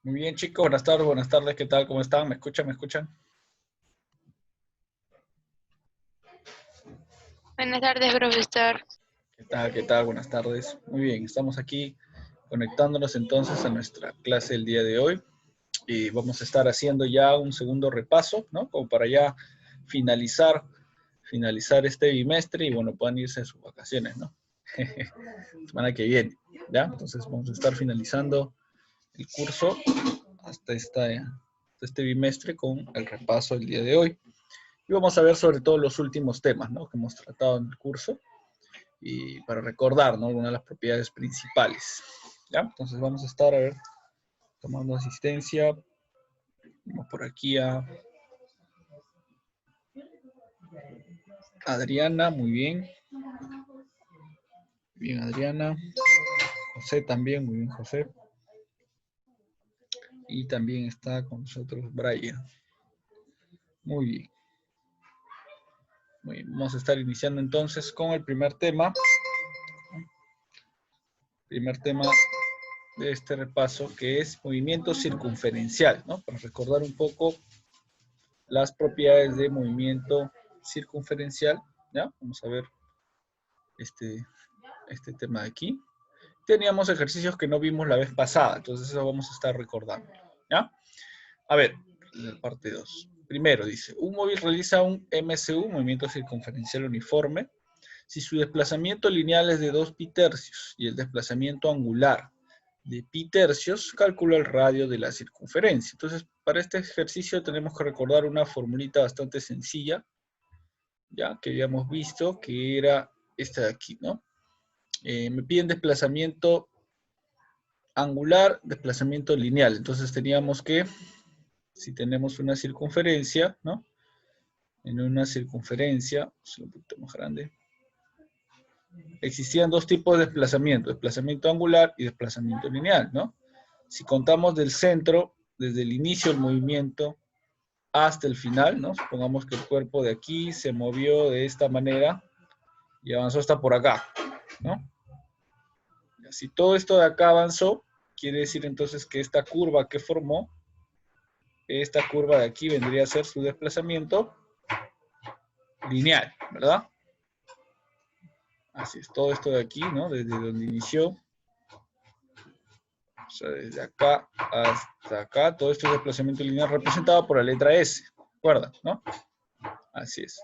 Muy bien, chicos, buenas tardes, ¿qué tal? ¿Cómo están? ¿Me escuchan? ¿Me escuchan? Buenas tardes, profesor. ¿Qué tal? ¿Qué tal? Buenas tardes. Muy bien, estamos aquí conectándonos entonces a nuestra clase del día de hoy y vamos a estar haciendo ya un segundo repaso, ¿no? Como para ya finalizar este bimestre y bueno, puedan irse a sus vacaciones, ¿no? Semana que viene, ¿ya? Entonces vamos a estar finalizando el curso hasta este bimestre con el repaso del día de hoy. Y vamos a ver sobre todo los últimos temas, ¿no?, que hemos tratado en el curso y para recordar, ¿no?, algunas de las propiedades principales. ¿Ya? Entonces vamos a estar, a ver, tomando asistencia. Vamos por aquí a Adriana, muy bien. Bien, Adriana. José también, muy bien, José. Y también está con nosotros Brian. Muy bien. Muy bien. Vamos a estar iniciando entonces con el primer tema. Primer tema de este repaso, que es movimiento circunferencial, ¿no? Para recordar un poco las propiedades de movimiento circunferencial, ¿ya? Vamos a ver este tema de aquí. Teníamos ejercicios que no vimos la vez pasada, entonces eso vamos a estar recordando, ¿ya? A ver, la parte 2. Primero dice, un móvil realiza un MCU, movimiento circunferencial uniforme, si su desplazamiento lineal es de 2 pi tercios y el desplazamiento angular de pi tercios, calcula el radio de la circunferencia. Entonces, para este ejercicio tenemos que recordar una formulita bastante sencilla, ya que habíamos visto, que era esta de aquí, ¿no? Me piden desplazamiento angular, desplazamiento lineal. Entonces teníamos que, si tenemos una circunferencia, ¿no? En una circunferencia, un poquito más grande, existían dos tipos de desplazamiento, desplazamiento angular y desplazamiento lineal, ¿no? Si contamos del centro, desde el inicio del movimiento hasta el final, ¿no? Supongamos que el cuerpo de aquí se movió de esta manera y avanzó hasta por acá, ¿no? Si todo esto de acá avanzó, quiere decir entonces que esta curva que formó, esta curva de aquí vendría a ser su desplazamiento lineal, ¿verdad? Así es, todo esto de aquí, ¿no? Desde donde inició, o sea, desde acá hasta acá, todo esto es desplazamiento lineal representado por la letra S, ¿recuerdan, no? Así es.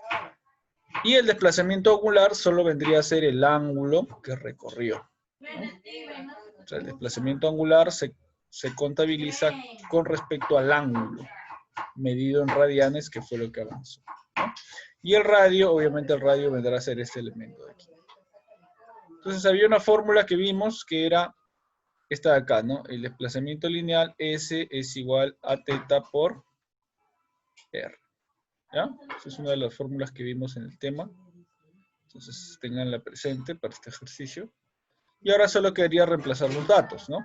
Y el desplazamiento angular solo vendría a ser el ángulo que recorrió, ¿no? O sea, el desplazamiento angular se contabiliza con respecto al ángulo medido en radianes, que fue lo que avanzó, ¿no? Y el radio, obviamente el radio vendrá a ser este elemento de aquí. Entonces había una fórmula que vimos que era esta de acá, ¿no? El desplazamiento lineal S es igual a teta por R, ¿ya? Esa es una de las fórmulas que vimos en el tema. Entonces tenganla presente para este ejercicio. Y ahora solo quedaría reemplazar los datos, ¿no?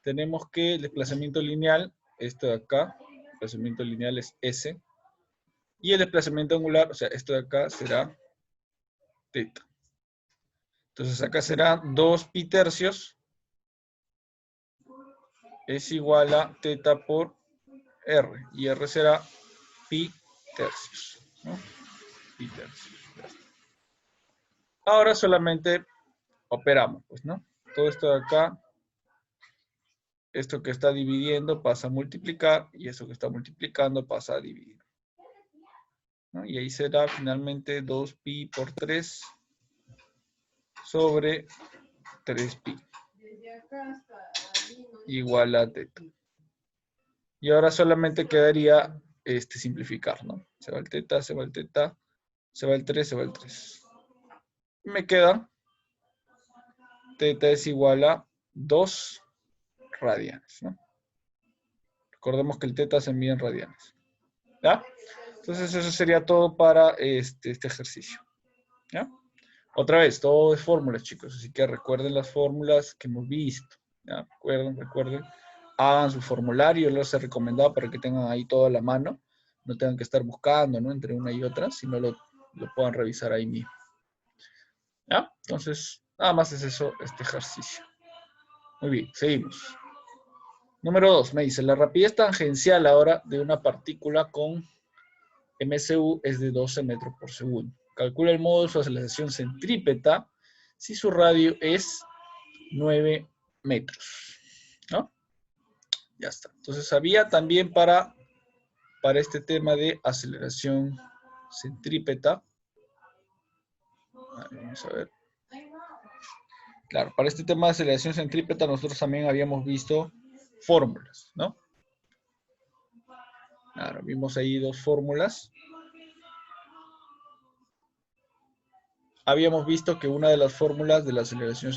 Tenemos que el desplazamiento lineal, esto de acá, el desplazamiento lineal es S, y el desplazamiento angular, o sea, esto de acá será teta. Entonces acá será 2 pi tercios es igual a teta por R, y R será pi tercios, ¿no? Pi tercios. Ahora solamente operamos, pues, ¿no? Todo esto de acá, esto que está dividiendo pasa a multiplicar, y eso que está multiplicando pasa a dividir, ¿no? Y ahí será finalmente 2 pi por 3 sobre 3 pi igual a teta. Y ahora solamente quedaría simplificar, ¿no? Se va el teta, se va el teta, se va el 3, se va el 3. Y me queda teta es igual a 2 radianes, ¿no? Recordemos que el teta se mide en radianes, ¿ya? Entonces eso sería todo para este ejercicio, ¿ya? Otra vez, todo es fórmulas, chicos, así que recuerden las fórmulas que hemos visto, ¿ya? Recuerden, hagan su formulario, los he recomendado para que tengan ahí todo a la mano, no tengan que estar buscando, ¿no?, entre una y otra, sino lo puedan revisar ahí mismo, ¿ya? Entonces, nada más es eso, este ejercicio. Muy bien, seguimos. Número 2, me dice, la rapidez tangencial ahora de una partícula con MSU es de 12 metros por segundo. Calcula el modo de su aceleración centrípeta si su radio es 9 metros. ¿No? Ya está. Entonces había también para este tema de aceleración centrípeta. Vamos a ver. Claro, para este tema de aceleración centrípeta nosotros también habíamos visto fórmulas, ¿no? Claro, vimos ahí dos fórmulas. Habíamos visto que una de las fórmulas de la aceleración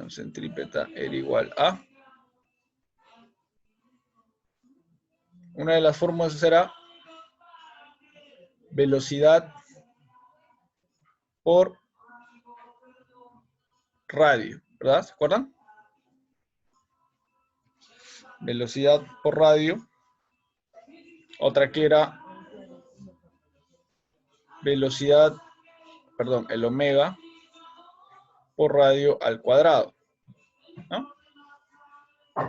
centrípeta era igual a... Una de las fórmulas era velocidad por radio, ¿verdad? ¿Se acuerdan? Velocidad por radio. Otra que era velocidad, perdón, el omega por radio al cuadrado, ¿no?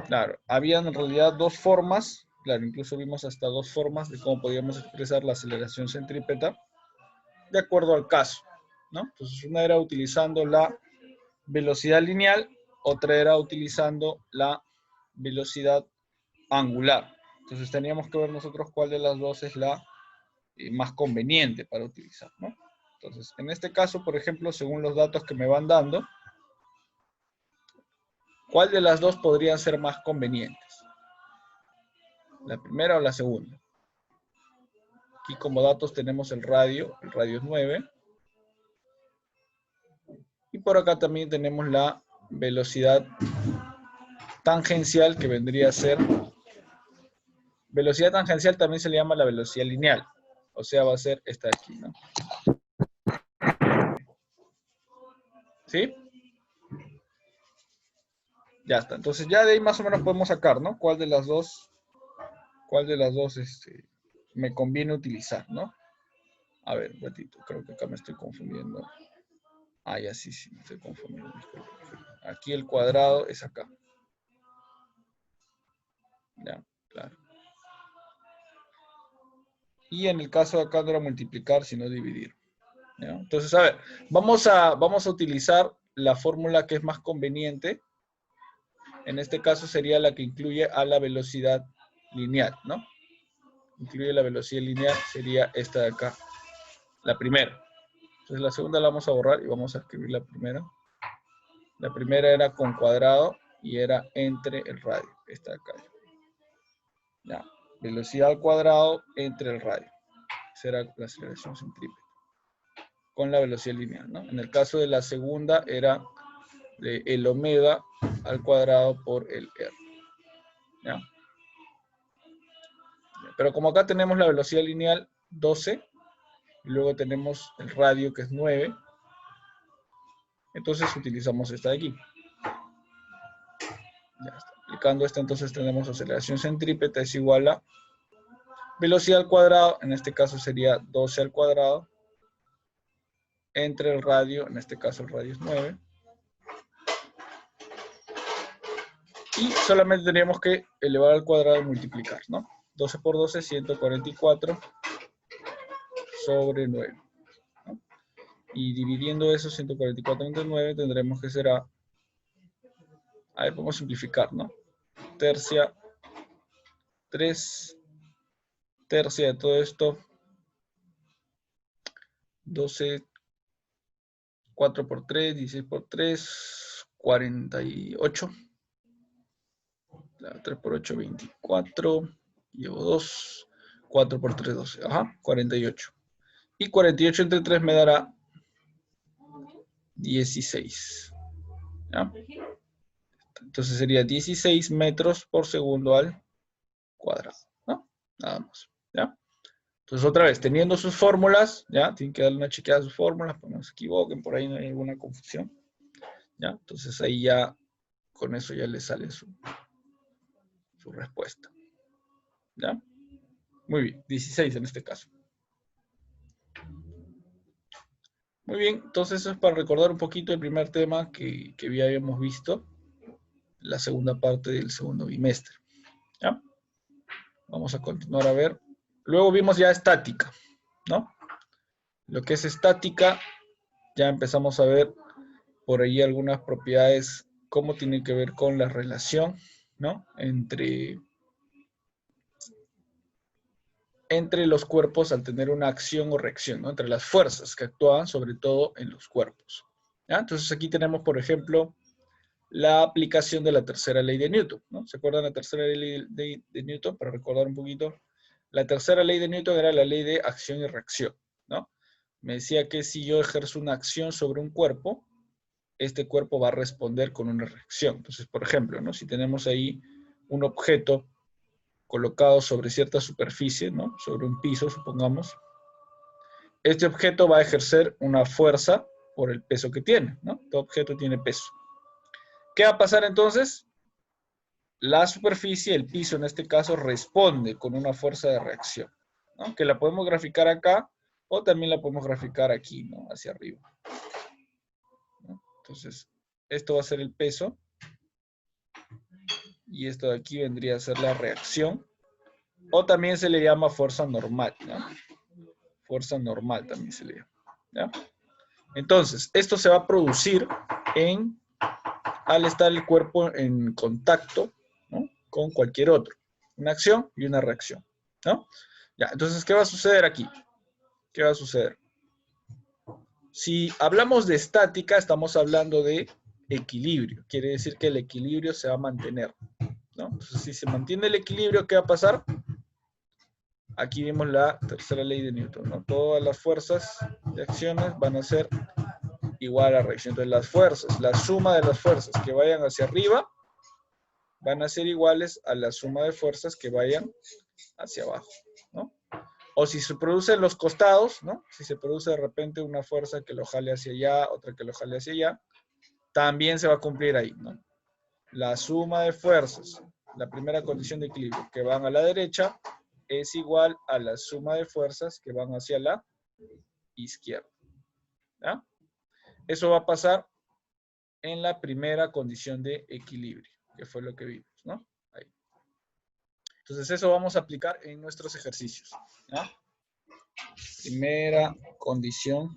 Claro, habían en realidad dos formas, claro, incluso vimos hasta dos formas de cómo podíamos expresar la aceleración centrípeta de acuerdo al caso, ¿no? Entonces, una era utilizando la velocidad lineal, otra era utilizando la velocidad angular. Entonces, teníamos que ver nosotros cuál de las dos es la más conveniente para utilizar, ¿no? Entonces, en este caso, por ejemplo, según los datos que me van dando, ¿cuál de las dos podrían ser más convenientes? ¿La primera o la segunda? Aquí como datos tenemos el radio es 9. Y por acá también tenemos la velocidad tangencial, que vendría a ser... Velocidad tangencial también se le llama la velocidad lineal. O sea, va a ser esta de aquí, ¿no? ¿Sí? Ya está. Entonces ya de ahí más o menos podemos sacar, ¿no? ¿Cuál de las dos me conviene utilizar, ¿no? A ver, un ratito, creo que acá me estoy confundiendo. Ah, ya sí, me estoy confundiendo. Aquí el cuadrado es acá. Ya, claro. Y en el caso de acá no era multiplicar, sino dividir. ¿Ya? Entonces, a ver, vamos a utilizar la fórmula que es más conveniente. En este caso sería la que incluye a la velocidad lineal, ¿no? Incluye la velocidad lineal, sería esta de acá, la primera. Entonces la segunda la vamos a borrar y vamos a escribir la primera. La primera era con cuadrado y era entre el radio, esta de acá. Ya, velocidad al cuadrado entre el radio. Esa era la aceleración centrípeta. Con la velocidad lineal, ¿no? En el caso de la segunda era el omega al cuadrado por el r. ¿Ya? Pero como acá tenemos la velocidad lineal 12, y luego tenemos el radio que es 9, entonces utilizamos esta de aquí. Ya está. Aplicando esta, entonces tenemos aceleración centrípeta es igual a velocidad al cuadrado, en este caso sería 12 al cuadrado, entre el radio, en este caso el radio es 9, y solamente tendríamos que elevar al cuadrado y multiplicar, ¿no? 12 por 12, 144 sobre 9. ¿No? Y dividiendo eso, 144 entre 9, tendremos que será, a ver, podemos simplificar, ¿no? Tercia, 3 tercia de todo esto, 12, 4 por 3, 16 por 3, 48. 3 por 8, 24. Llevo 2. 4 por 3, 12. Ajá, 48. Y 48 entre 3 me dará 16. ¿Ya? Entonces sería 16 metros por segundo al cuadrado, ¿no? Nada más, ¿ya? Entonces otra vez, teniendo sus fórmulas, ¿ya? Tienen que darle una chequeada a sus fórmulas, para que no se equivoquen, por ahí no hay alguna confusión, ¿ya? Entonces ahí ya, con eso ya le sale su respuesta, ¿ya? Muy bien, 16 en este caso. Muy bien, entonces eso es para recordar un poquito el primer tema que ya habíamos visto. la segunda parte del segundo bimestre. ¿Ya? Vamos a continuar a ver. Luego vimos ya estática, ¿no? Lo que es estática, ya empezamos a ver por ahí algunas propiedades, cómo tienen que ver con la relación, ¿no? Entre los cuerpos al tener una acción o reacción, ¿no? Entre las fuerzas que actúan sobre todo en los cuerpos. ¿Ya? Entonces aquí tenemos, por ejemplo, la aplicación de la tercera ley de Newton, ¿no? ¿Se acuerdan la tercera ley de Newton? Para recordar un poquito, la tercera ley de Newton era la ley de acción y reacción, ¿no? Me decía que si yo ejerzo una acción sobre un cuerpo, este cuerpo va a responder con una reacción. Entonces, por ejemplo, ¿no? Si tenemos ahí un objeto colocado sobre cierta superficie, ¿no? Sobre un piso, supongamos, este objeto va a ejercer una fuerza por el peso que tiene, ¿no? Todo objeto tiene peso. ¿Qué va a pasar entonces? La superficie, el piso en este caso, responde con una fuerza de reacción, ¿no? Que la podemos graficar acá o también la podemos graficar aquí, ¿no? Hacia arriba, ¿no? Entonces, esto va a ser el peso y esto de aquí vendría a ser la reacción, o también se le llama fuerza normal, ¿no? Fuerza normal también se le llama, ¿ya? Entonces, esto se va a producir al estar el cuerpo en contacto, ¿no? Con cualquier otro. Una acción y una reacción, ¿no? Ya, entonces, ¿qué va a suceder aquí? ¿Qué va a suceder? Si hablamos de estática, estamos hablando de equilibrio. Quiere decir que el equilibrio se va a mantener, ¿no? Entonces, si se mantiene el equilibrio, ¿qué va a pasar? Aquí vemos la tercera ley de Newton, ¿no? Todas las fuerzas de acciones van a ser igual a la reacción. Entonces, las fuerzas, la suma de las fuerzas que vayan hacia arriba van a ser iguales a la suma de fuerzas que vayan hacia abajo, ¿no? O si se produce en los costados, ¿no? Si se produce de repente una fuerza que lo jale hacia allá, otra que lo jale hacia allá, también se va a cumplir ahí, ¿no? La suma de fuerzas, la primera condición de equilibrio, que van a la derecha, es igual a la suma de fuerzas que van hacia la izquierda, ¿ya? Eso va a pasar en la primera condición de equilibrio, que fue lo que vimos, ¿no? Ahí. Entonces eso vamos a aplicar en nuestros ejercicios, ¿ya? Primera condición.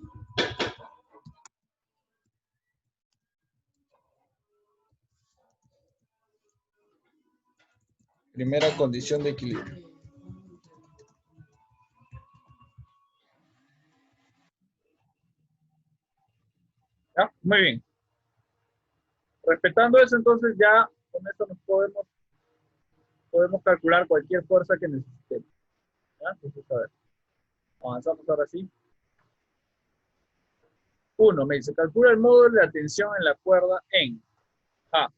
Primera condición de equilibrio. ¿Ya? Muy bien. Respetando eso, entonces ya con esto nos podemos calcular cualquier fuerza que necesitemos. ¿Ya? Entonces, a ver, avanzamos ahora sí. 1, me dice, calcula el módulo de la tensión en la cuerda en A.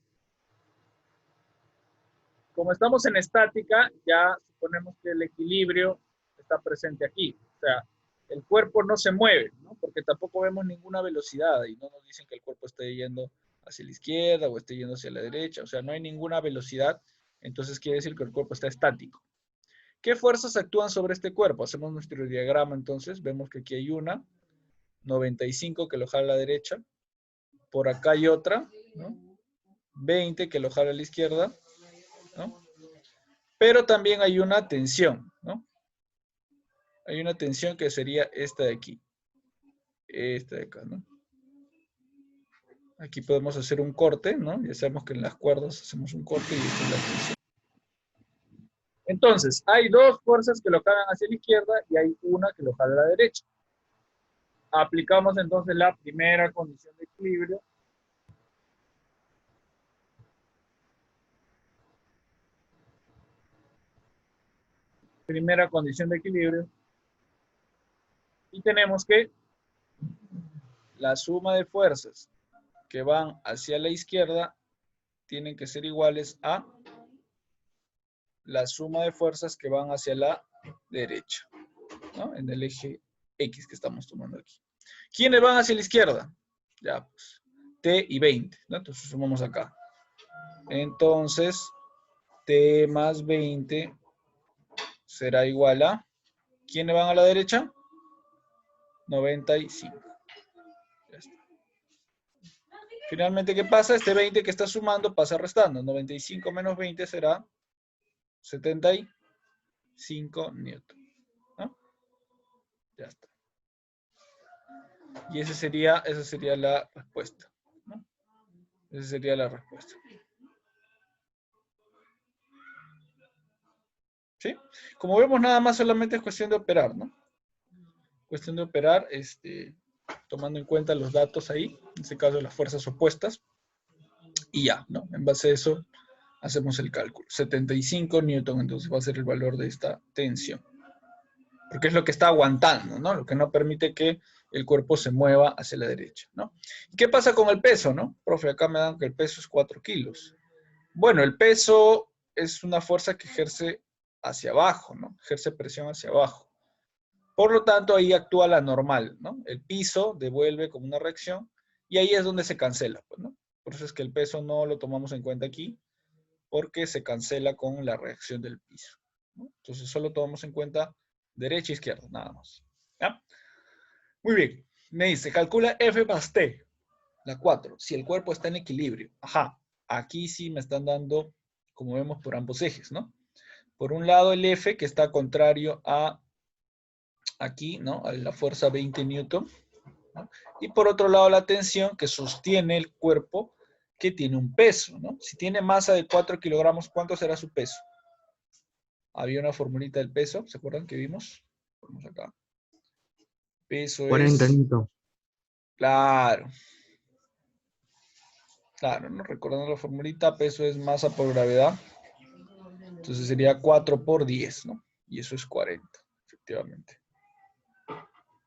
Como estamos en estática, ya suponemos que el equilibrio está presente aquí. O sea, el cuerpo no se mueve, ¿no? Porque tampoco vemos ninguna velocidad y no nos dicen que el cuerpo esté yendo hacia la izquierda o esté yendo hacia la derecha. O sea, no hay ninguna velocidad, entonces quiere decir que el cuerpo está estático. ¿Qué fuerzas actúan sobre este cuerpo? Hacemos nuestro diagrama entonces, vemos que aquí hay una, 95 que lo jala a la derecha, por acá hay otra, ¿no? 20 que lo jala a la izquierda, ¿no? Pero también hay una tensión, ¿no? Hay una tensión que sería esta de aquí. Esta de acá, ¿no? Aquí podemos hacer un corte, ¿no? Ya sabemos que en las cuerdas hacemos un corte y esta es la tensión. Entonces, hay dos fuerzas que lo jalan hacia la izquierda y hay una que lo jala a la derecha. Aplicamos entonces la primera condición de equilibrio. Primera condición de equilibrio. Y tenemos que la suma de fuerzas que van hacia la izquierda tienen que ser iguales a la suma de fuerzas que van hacia la derecha, ¿no? En el eje X que estamos tomando aquí. ¿Quiénes van hacia la izquierda? Ya, pues, T y 20, ¿no? Entonces sumamos acá. Entonces, T más 20 será igual a, ¿quiénes van a la derecha? 95. Ya está. Finalmente, ¿qué pasa? Este 20 que está sumando pasa restando. 95 menos 20 será 75 newton. ¿No? Ya está. Y esa sería la respuesta. ¿No? Esa sería la respuesta. ¿Sí? Como vemos, nada más solamente es cuestión de operar, ¿no? Cuestión de operar, tomando en cuenta los datos ahí, en este caso las fuerzas opuestas, y ya, ¿no? En base a eso hacemos el cálculo. 75 newton, entonces va a ser el valor de esta tensión. Porque es lo que está aguantando, ¿no? Lo que no permite que el cuerpo se mueva hacia la derecha, ¿no? ¿Y qué pasa con el peso, no? Profe, acá me dan que el peso es 4 kilos. Bueno, el peso es una fuerza que ejerce hacia abajo, ¿no? Ejerce presión hacia abajo. Por lo tanto, ahí actúa la normal, ¿no? El piso devuelve como una reacción y ahí es donde se cancela, pues, ¿no? Por eso es que el peso no lo tomamos en cuenta aquí, porque se cancela con la reacción del piso, ¿no? Entonces, solo tomamos en cuenta derecha e izquierda, nada más. ¿Ya? Muy bien. Me dice, calcula F más T, la 4, si el cuerpo está en equilibrio. Ajá, aquí sí me están dando, como vemos, por ambos ejes, ¿no? Por un lado el F, que está contrario a aquí, ¿no? A la fuerza 20 newton, ¿no? Y por otro lado la tensión que sostiene el cuerpo, que tiene un peso, ¿no? Si tiene masa de 4 kilogramos, ¿cuánto será su peso? Había una formulita del peso, ¿se acuerdan que vimos? Vamos acá. Peso 40 es... newton. Claro. Claro, ¿no? Recordando la formulita, peso es masa por gravedad. Entonces sería 4 por 10, ¿no? Y eso es 40, efectivamente.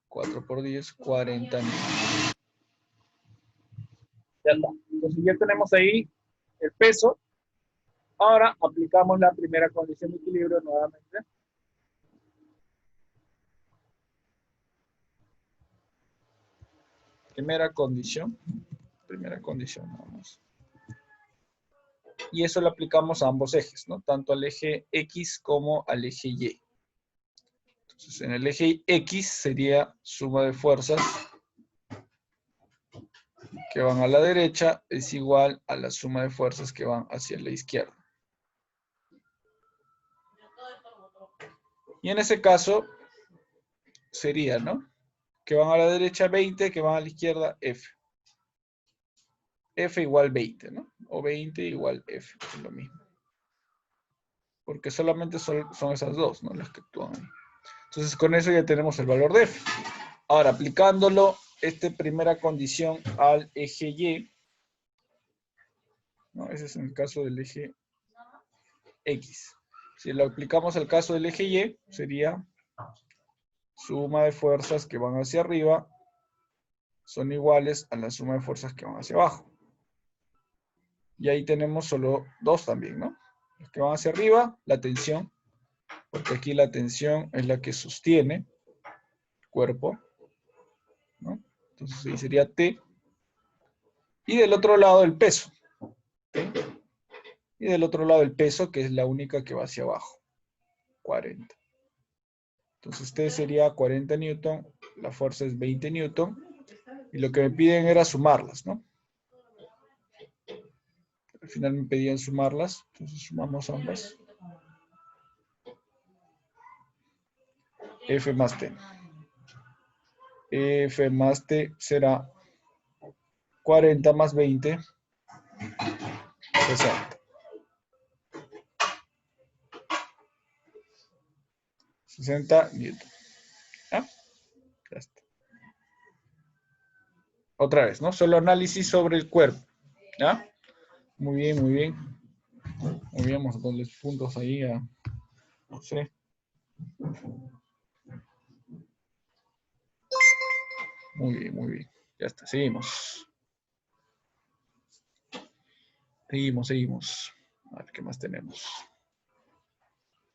4 por 10, 40 newton. Ya está. Entonces ya tenemos ahí el peso. Ahora aplicamos la primera condición de equilibrio nuevamente. Primera condición nada más. Y eso lo aplicamos a ambos ejes, ¿no? Tanto al eje X como al eje Y. Entonces en el eje X sería suma de fuerzas que van a la derecha es igual a la suma de fuerzas que van hacia la izquierda. Y en ese caso sería, ¿no? Que van a la derecha 20, que van a la izquierda F. F igual 20, ¿no? O 20 igual F, es lo mismo. Porque solamente son esas dos, ¿no? Las que actúan ahí. Entonces con eso ya tenemos el valor de F. Ahora, aplicándolo, esta primera condición al eje Y, ¿no? Ese es en el caso del eje X. Si lo aplicamos al caso del eje Y, sería suma de fuerzas que van hacia arriba son iguales a la suma de fuerzas que van hacia abajo. Y ahí tenemos solo dos también, ¿no? Los que van hacia arriba, la tensión, porque aquí la tensión es la que sostiene el cuerpo, ¿no? Entonces ahí sería T. Y del otro lado el peso. ¿Sí? Y del otro lado el peso, que es la única que va hacia abajo. 40. Entonces T sería 40 newton, la fuerza es 20 newton. Y lo que me piden era sumarlas, ¿no? Al final me pedían sumarlas, entonces sumamos ambas. F más T. F más T será 40 más 20, 60. 60 newton. ¿Ah? Ya está. Otra vez, ¿no? Solo análisis sobre el cuerpo. ¿Ya? Muy bien, muy bien. Muy bien, vamos a ponerle puntos ahí a... No sé. Muy bien, muy bien. Ya está, seguimos. Seguimos. A ver, ¿qué más tenemos?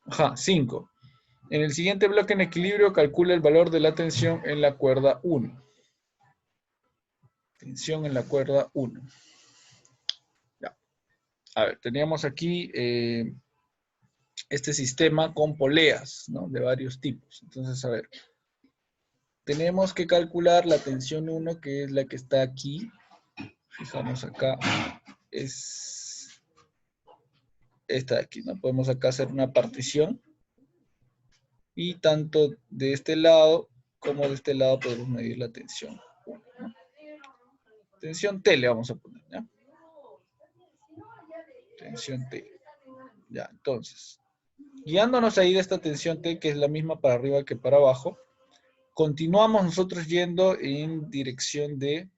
Ajá, 5. En el siguiente bloque en equilibrio, calcula el valor de la tensión en la cuerda 1. Tensión en la cuerda 1. Ya. A ver, teníamos aquí este sistema con poleas, ¿no? De varios tipos. Entonces, a ver. Tenemos que calcular la tensión 1, que es la que está aquí, Fijamos acá, es esta de aquí, ¿no? Podemos acá hacer una partición. Y tanto de este lado como de este lado podemos medir la tensión, ¿no? Tensión T le vamos a poner, ¿ya? Tensión T. Ya, entonces, guiándonos ahí de esta tensión T, que es la misma para arriba que para abajo, continuamos nosotros yendo en dirección de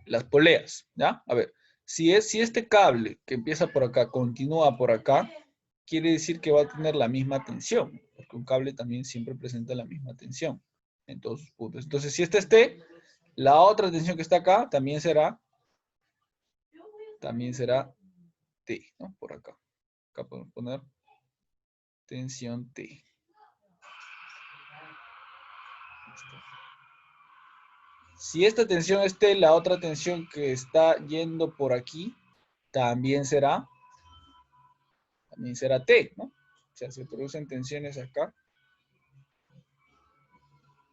las poleas, ¿ya? A ver, si este cable que empieza por acá continúa por acá, quiere decir que va a tener la misma tensión, porque un cable también siempre presenta la misma tensión en todos sus puntos. Entonces, si este es T, la otra tensión que está acá también será T, ¿no? Por acá. Acá podemos poner tensión T. Si esta tensión es T, la otra tensión que está yendo por aquí también será T, ¿no? O sea, se producen tensiones acá.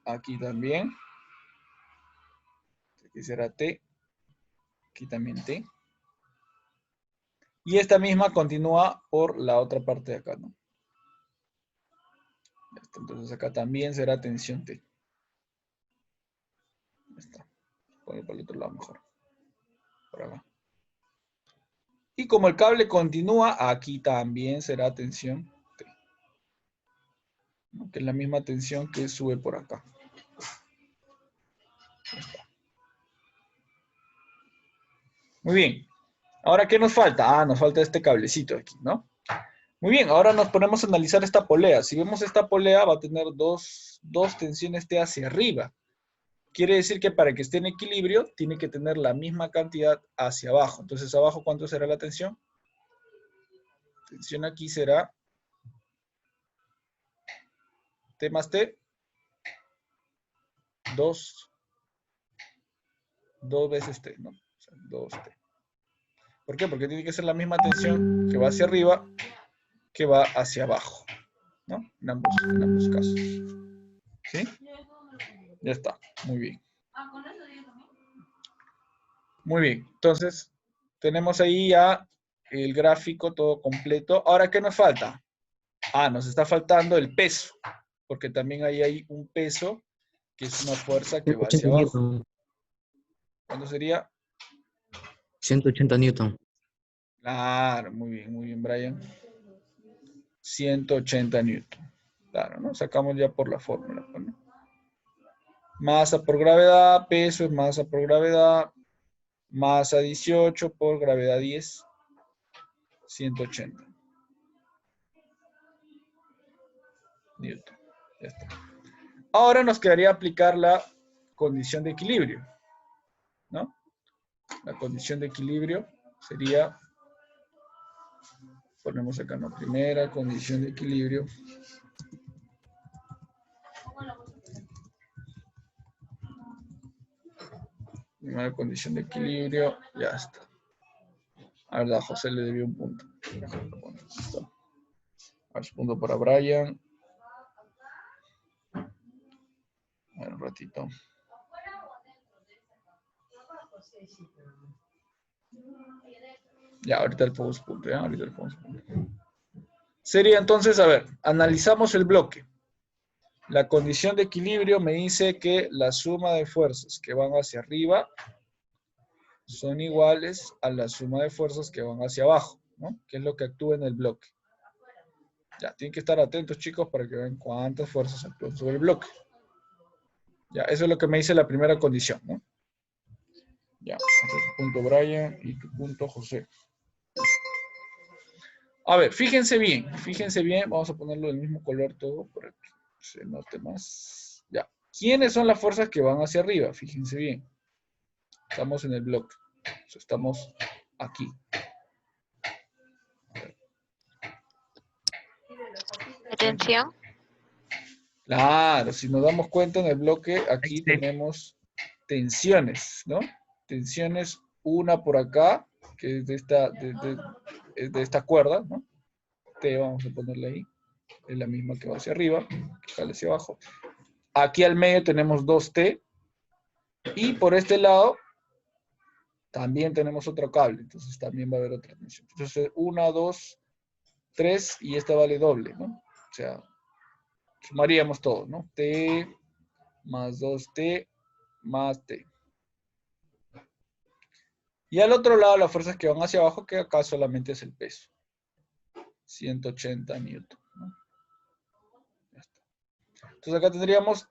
Aquí también. Aquí será T. Aquí también T. Y esta misma continúa por la otra parte de acá, ¿no? Entonces acá también será tensión T. Ahí está. Ponlo por el otro lado mejor. Por acá. Y como el cable continúa, aquí también será tensión T. ¿No? Que es la misma tensión que sube por acá. Ahí está. Muy bien. Ahora, ¿qué nos falta? Ah, nos falta este cablecito aquí, ¿no? Muy bien, ahora nos ponemos a analizar esta polea. Si vemos esta polea, va a tener dos tensiones T hacia arriba. Quiere decir que para que esté en equilibrio, tiene que tener la misma cantidad hacia abajo. Entonces, abajo, ¿cuánto será la tensión? Tensión aquí será T más T. 2 veces T, ¿no? O sea, 2T. ¿Por qué? Porque tiene que ser la misma tensión que va hacia arriba que va hacia abajo, ¿no? En ambos casos. ¿Sí? Ya está. Muy bien. Muy bien. Entonces, tenemos ahí ya el gráfico todo completo. Ahora, ¿qué nos falta? Ah, nos está faltando el peso, porque también ahí hay un peso que es una fuerza que va 180 hacia abajo. newton. ¿Cuánto sería? 180 newton. Claro, muy bien, Brian. 180 newton. Claro, ¿no? Sacamos ya por la fórmula, ¿no? Masa por gravedad, peso es masa por gravedad, masa 18 por gravedad 10, 180 newton. Ya está. Ahora nos quedaría aplicar la condición de equilibrio, ¿no? La condición de equilibrio sería, ponemos acá, ¿no? Primera condición de equilibrio. Primera condición de equilibrio, ya está. A ver, a José le debió un punto. A ver, punto para Brian. A ver, un ratito. Ya, ahorita el focus punto, ¿ya? Ahorita el focus punto. Sería entonces, a ver, analizamos el bloque. La condición de equilibrio me dice que la suma de fuerzas que van hacia arriba son iguales a la suma de fuerzas que van hacia abajo, ¿no? Que es lo que actúa en el bloque. Ya, tienen que estar atentos, chicos, para que vean cuántas fuerzas actúan sobre el bloque. Ya, eso es lo que me dice la primera condición, ¿no? Ya, este es tu punto, Brian, y tu punto, José. A ver, fíjense bien, vamos a ponerlo del mismo color todo para que se note más. Ya, ¿quiénes son las fuerzas que van hacia arriba? Fíjense bien. Estamos en el bloque, o sea, estamos aquí. ¿La tensión? Claro, si nos damos cuenta en el bloque, aquí tenemos tensiones, ¿no? Tensiones, una por acá, que es de esta cuerda, ¿no? T, vamos a ponerle ahí. Es la misma que va hacia arriba, que sale hacia abajo. Aquí al medio tenemos 2T. Y por este lado también tenemos otro cable, entonces también va a haber otra tensión. Entonces, 1, 2, 3, y esta vale doble, ¿no? O sea, sumaríamos todo, ¿no? T más 2T más T. Y al otro lado, las fuerzas que van hacia abajo, que acá solamente es el peso. 180 newton, ¿no? Ya está. Entonces acá tendríamos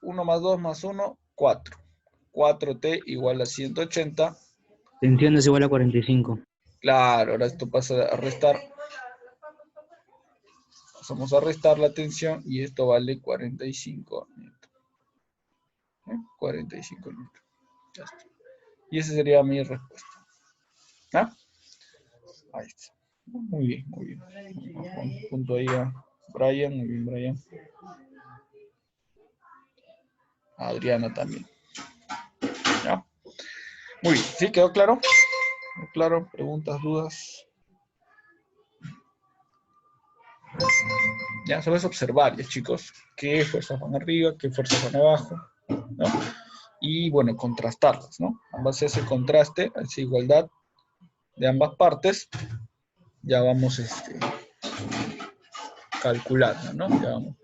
1 más 2 más 1, 4. 4T igual a 180. Tensión es igual a 45. Claro, ahora esto pasa a restar. Pasamos a restar la tensión y esto vale 45 newton. 45 newton. Ya está. Y esa sería mi respuesta. ¿Ah? Ahí está. Muy bien, muy bien. Un punto ahí a Brian. Muy bien, Brian. A Adriana también. ¿Ya? Muy bien. ¿Sí? ¿Quedó claro? ¿Quedó claro? ¿Preguntas, dudas? Ya, solo es observar, ya, chicos, qué fuerzas van arriba, qué fuerzas van abajo, ¿no? Y, bueno, contrastarlas, ¿no? En base a ese contraste, a esa igualdad de ambas partes, ya vamos calculando, ¿no? Ya vamos.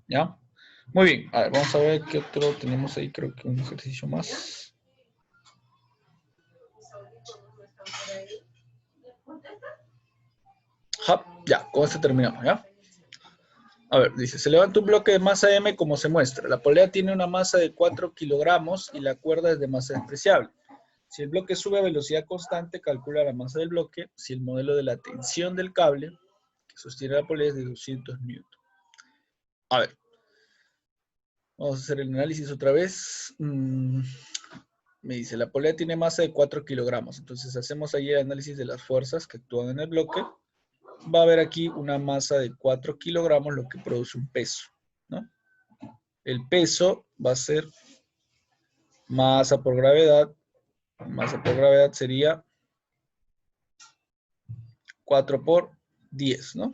¿Ya? Muy bien. A ver, vamos a ver qué otro tenemos ahí. Creo que un ejercicio más. Ya, con esto terminamos, ¿ya? A ver, dice, se levanta un bloque de masa M como se muestra. La polea tiene una masa de 4 kilogramos y la cuerda es de masa despreciable. Si el bloque sube a velocidad constante, calcula la masa del bloque si el modelo de la tensión del cable que sostiene la polea es de 200 newton. A ver, vamos a hacer el análisis otra vez. Me dice, la polea tiene masa de 4 kilogramos. Entonces hacemos ahí el análisis de las fuerzas que actúan en el bloque. Va a haber aquí una masa de 4 kilogramos, lo que produce un peso, ¿no? El peso va a ser masa por gravedad. Masa por gravedad sería 4 por 10, ¿no?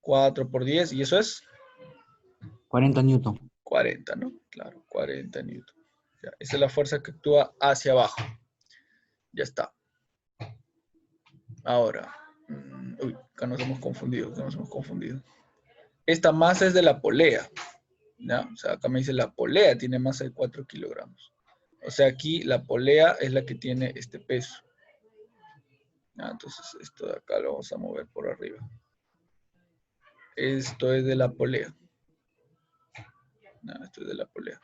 4 por 10, y eso es 40 newton. 40, ¿no? Claro, 40 newton. Ya, esa es la fuerza que actúa hacia abajo. Ya está. Ahora, uy, acá nos hemos confundido. Esta masa es de la polea, ¿ya? O sea, acá me dice la polea tiene masa de 4 kilogramos. O sea, aquí la polea es la que tiene este peso. ¿Ya? Entonces, esto de acá lo vamos a mover por arriba. Esto es de la polea. ¿Ya? Esto es de la polea.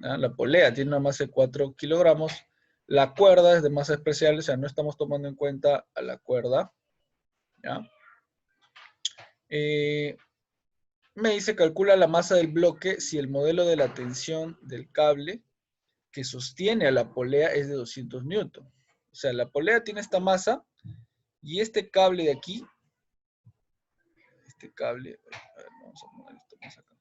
¿Ya? La polea tiene una masa de 4 kilogramos. La cuerda es de masa especial, o sea, no estamos tomando en cuenta a la cuerda. ¿Ya? Me dice, calcula la masa del bloque si el modelo de la tensión del cable que sostiene a la polea es de 200 newton. O sea, la polea tiene esta masa y este cable de aquí, este cable, a ver, vamos a poner esto más acá.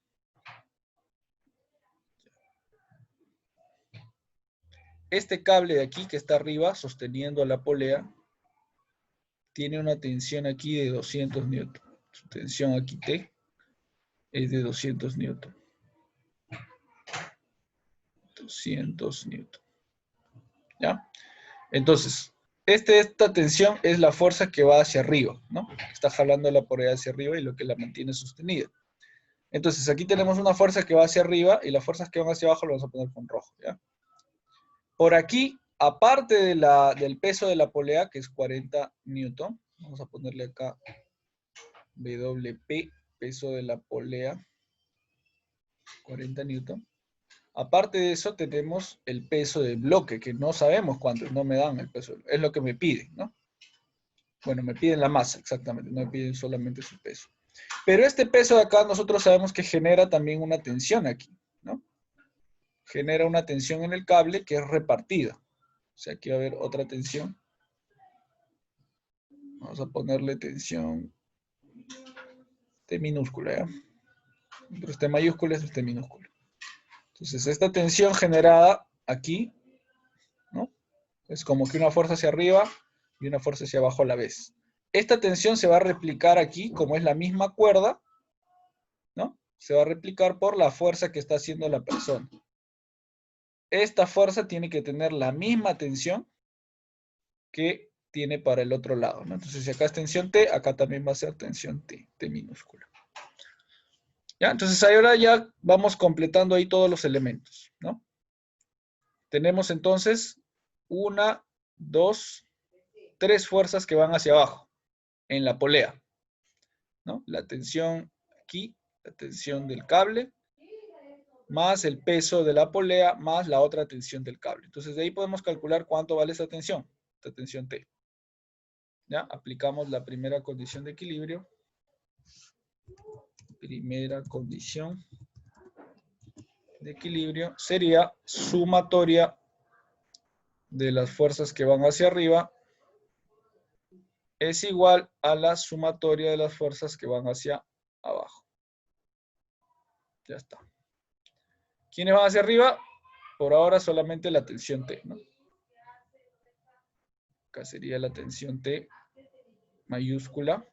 Este cable de aquí que está arriba sosteniendo a la polea tiene una tensión aquí de 200 newton. Su tensión aquí T es de 200 newton. 200 newton. ¿Ya? Entonces, esta tensión es la fuerza que va hacia arriba, ¿no? Está jalando la polea hacia arriba y lo que la mantiene sostenida. Entonces, aquí tenemos una fuerza que va hacia arriba y las fuerzas que van hacia abajo lo vamos a poner con rojo, ¿ya? Por aquí, aparte del peso de la polea, que es 40 newton, vamos a ponerle acá WP, peso de la polea, 40 newton. Aparte de eso, tenemos el peso del bloque, que no sabemos cuánto, no me dan el peso, es lo que me piden, ¿no? Bueno, me piden la masa, exactamente, no me piden solamente su peso. Pero este peso de acá, nosotros sabemos que genera también una tensión aquí, ¿no? Genera una tensión en el cable que es repartida. O sea, aquí va a haber otra tensión. Vamos a ponerle tensión T minúscula, ¿ya? Pero este mayúscula es este minúscula. Entonces, esta tensión generada aquí, ¿no? Es como que una fuerza hacia arriba y una fuerza hacia abajo a la vez. Esta tensión se va a replicar aquí, como es la misma cuerda, ¿no? Se va a replicar por la fuerza que está haciendo la persona. esta fuerza tiene que tener la misma tensión que tiene para el otro lado, ¿no? Entonces, si acá es tensión T, acá también va a ser tensión T, T minúscula. ¿Ya? Entonces, ahora ya vamos completando ahí todos los elementos, ¿no? Tenemos entonces 1, 2, 3 fuerzas que van hacia abajo en la polea, ¿no? La tensión aquí, la tensión del cable, más el peso de la polea, más la otra tensión del cable. Entonces, de ahí podemos calcular cuánto vale esta tensión T. ¿Ya? Aplicamos la primera condición de equilibrio. Primera condición de equilibrio sería sumatoria de las fuerzas que van hacia arriba es igual a la sumatoria de las fuerzas que van hacia abajo. Ya está. ¿Quiénes van hacia arriba? Por ahora solamente la tensión T, ¿no? Acá sería la tensión T mayúscula.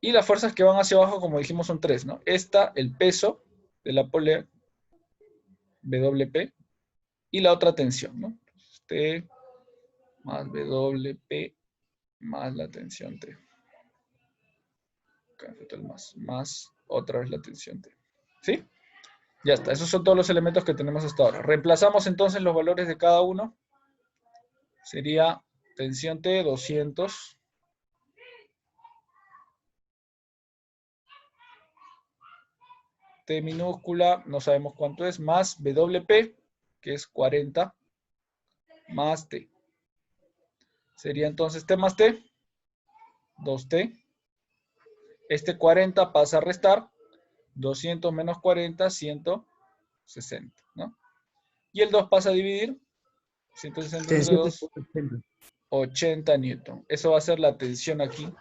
Y las fuerzas que van hacia abajo, como dijimos, son 3, ¿no? Esta, el peso de la polea, WP, y la otra tensión, ¿no? Entonces, T más WP más la tensión T. Acá falta el más otra vez la tensión T. ¿Sí? Ya está. Esos son todos los elementos que tenemos hasta ahora. Reemplazamos entonces los valores de cada uno. Sería tensión T 200. T minúscula, no sabemos cuánto es, más WP, que es 40, más T. Sería entonces T más T, 2T. Este 40 pasa a restar, 200 menos 40, 160, ¿no? Y el 2 pasa a dividir, 160 entre 2, 80 newton. Eso va a ser la tensión aquí,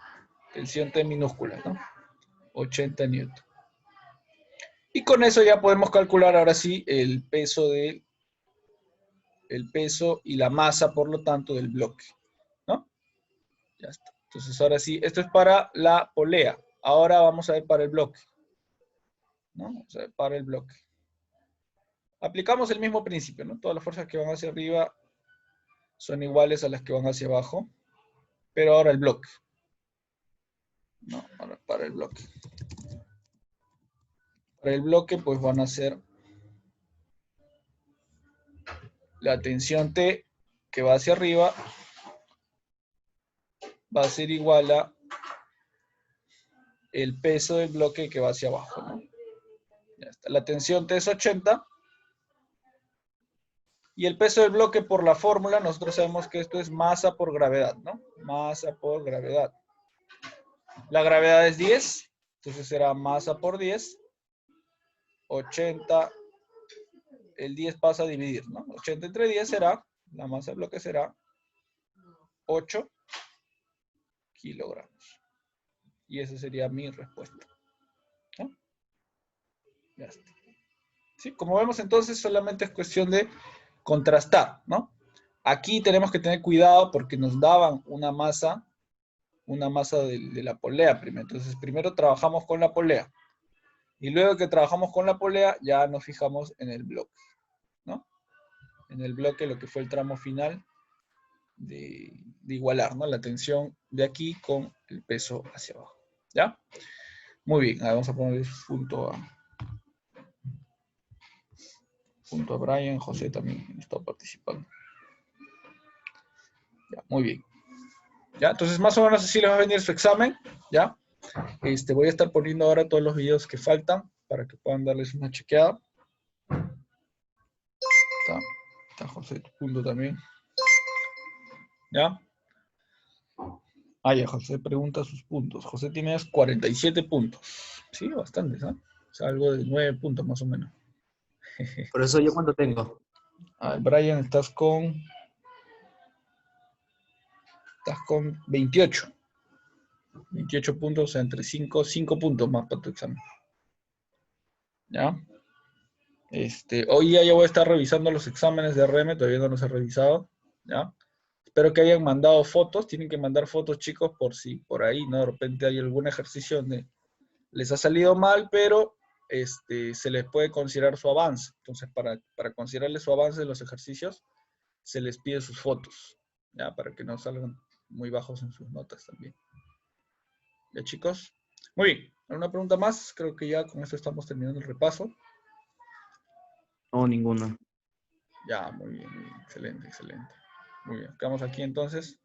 tensión T minúscula, ¿no? 80 newton. Y con eso ya podemos calcular ahora sí el peso y la masa, por lo tanto, del bloque, ¿no? Ya está. Entonces, ahora sí, esto es para la polea. Ahora vamos a ver para el bloque, ¿no? Vamos a ver para el bloque. Aplicamos el mismo principio, ¿no? Todas las fuerzas que van hacia arriba son iguales a las que van hacia abajo, pero ahora el bloque. No, ahora para el bloque. Para el bloque, pues van a ser la tensión T que va hacia arriba va a ser igual a el peso del bloque que va hacia abajo, ¿no? Ya está. La tensión T es 80 y el peso del bloque por la fórmula, nosotros sabemos que esto es masa por gravedad, ¿no? Masa por gravedad. La gravedad es 10, entonces será masa por 10. 80, el 10 pasa a dividir, ¿no? 80 entre 10 será, la masa del bloque será 8 kilogramos. Y esa sería mi respuesta. ¿No? Ya está. ¿Sí? Como vemos entonces, solamente es cuestión de contrastar, ¿no? Aquí tenemos que tener cuidado porque nos daban una masa de la polea primero. Entonces, primero trabajamos con la polea. Y luego que trabajamos con la polea, ya nos fijamos en el bloque, ¿no? En el bloque, lo que fue el tramo final de igualar, ¿no? La tensión de aquí con el peso hacia abajo, ¿ya? Muy bien, ahora vamos a poner punto a Brian, José también está participando. Ya, muy bien. ¿Ya? Entonces, más o menos así les va a venir su examen, ¿ya? Voy a estar poniendo ahora todos los videos que faltan para que puedan darles una chequeada. Está José, tu punto también. ¿Ya? Ah, ya, José pregunta sus puntos. José tiene 47 puntos. Sí, bastantes, ¿ah? O sea, algo de 9 puntos más o menos. Por eso yo cuánto tengo. Brian, estás con 28. 28 puntos, o sea, entre 5 puntos más para tu examen. ¿Ya? Hoy día ya voy a estar revisando los exámenes de RM, todavía no los he revisado. ¿Ya? Espero que hayan mandado fotos. Tienen que mandar fotos, chicos, por si por ahí, ¿no? De repente hay algún ejercicio donde les ha salido mal, pero se les puede considerar su avance. Entonces, para considerarles su avance de los ejercicios, se les pide sus fotos, ya, para que no salgan muy bajos en sus notas también. ¿Ya, chicos? Muy bien. ¿Alguna pregunta más? Creo que ya con esto estamos terminando el repaso. No, ninguna. Ya, muy bien, muy bien. Excelente, excelente. Muy bien. Quedamos aquí entonces.